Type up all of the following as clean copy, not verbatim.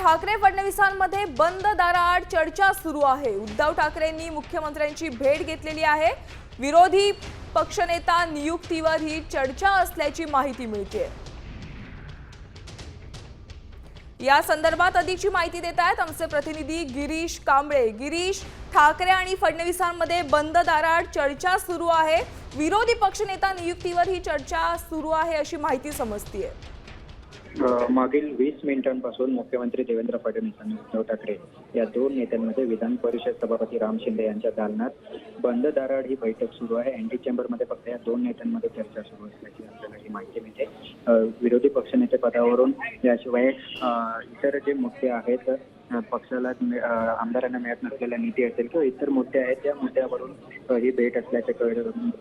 ठाकरे फडणवीसांमध्ये बंद दाराआड चर्चा सुरू आहे। उद्धव ठाकरेंनी मुख्यमंत्र्यांची भेट घेतलेली आहे। विरोधी पक्षनेता नियुक्तीवर ही चर्चा असल्याची माहिती मिळते। या संदर्भात अधिकची माहिती देत आहेत आमचे प्रतिनिधी गिरीश कांबळे। गिरीश, ठाकरे आणि फडणवीसांमध्ये बंद दाराआड चर्चा सुरू आहे। विरोधी पक्षनेता नियुक्तीवर ही चर्चा सुरू आहे अशी माहिती समजते। मागील 20 मिनिटांपासून मुख्यमंत्री देवेंद्र फडणवीस आणि उद्धव ठाकरे या दोन नेत्यांमध्ये विधान परिषद सभापती राम शिंदे यांच्या दालनात बंद दाराआड ही बैठक सुरू आहे। अँटी चेंबरमध्ये फक्त या दोन नेत्यांमध्ये चर्चा सुरू असल्याची आपल्याला ही माहिती मिळते। विरोधी पक्षनेते पदावरून याशिवाय इतर जे मुद्दे आहेत, पक्षाला आमदारांना मिळत नसलेल्या नीती असेल किंवा इतर मुद्दे आहेत, त्या मुद्द्यावरून ही भेट असल्याचे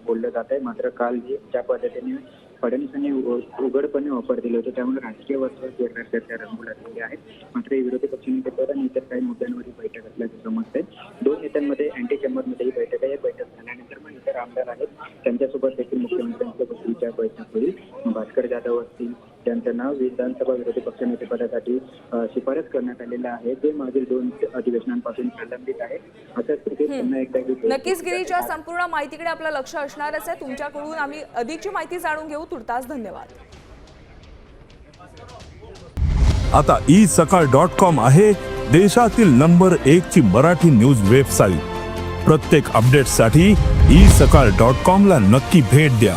बोललं जात आहे। मात्र काल ज्या पद्धतीने फडणवीसांनी उघडपणे ऑफर दिले होते त्यामुळे राजकीय वर्तुळात जोरदार चर्चा रंगू लागलेली आहे। मात्र विरोधी पक्षनेते आणि इतर काही मुद्द्यांवर ही बैठक असल्याचे समजते। दोन नेत्यांमध्ये अँटी चेंबरमध्ये ही बैठक आहे। बैठक झाल्यानंतर मग इतर आमदार आहेत त्यांच्यासोबत देखील मुख्यमंत्र्यांसोबत विचार बैठक होईल। भास्कर जाधव असतील त्यांचं नाव विधानसभा विरोधी पक्षनेते पदासाठी शिफारस करण्यात आलेलं आहे, जे मागील 2 अधिवेशनांपासून प्रलंबित आहे। असं पुन्हा एकदा नक्कीच गिरीच्या संपूर्ण माहितीकडे आपलं लक्ष असणारच आहे। तुमच्याकडून आम्ही अधिकची माहिती जाणून घेऊ। तुर्तास धन्यवाद। आता isakal.com आहे देशातील नंबर 1 ची मराठी न्यूज वेबसाईट। प्रत्येक अपडेटसाठी isakal.com ला नक्की भेट द्या।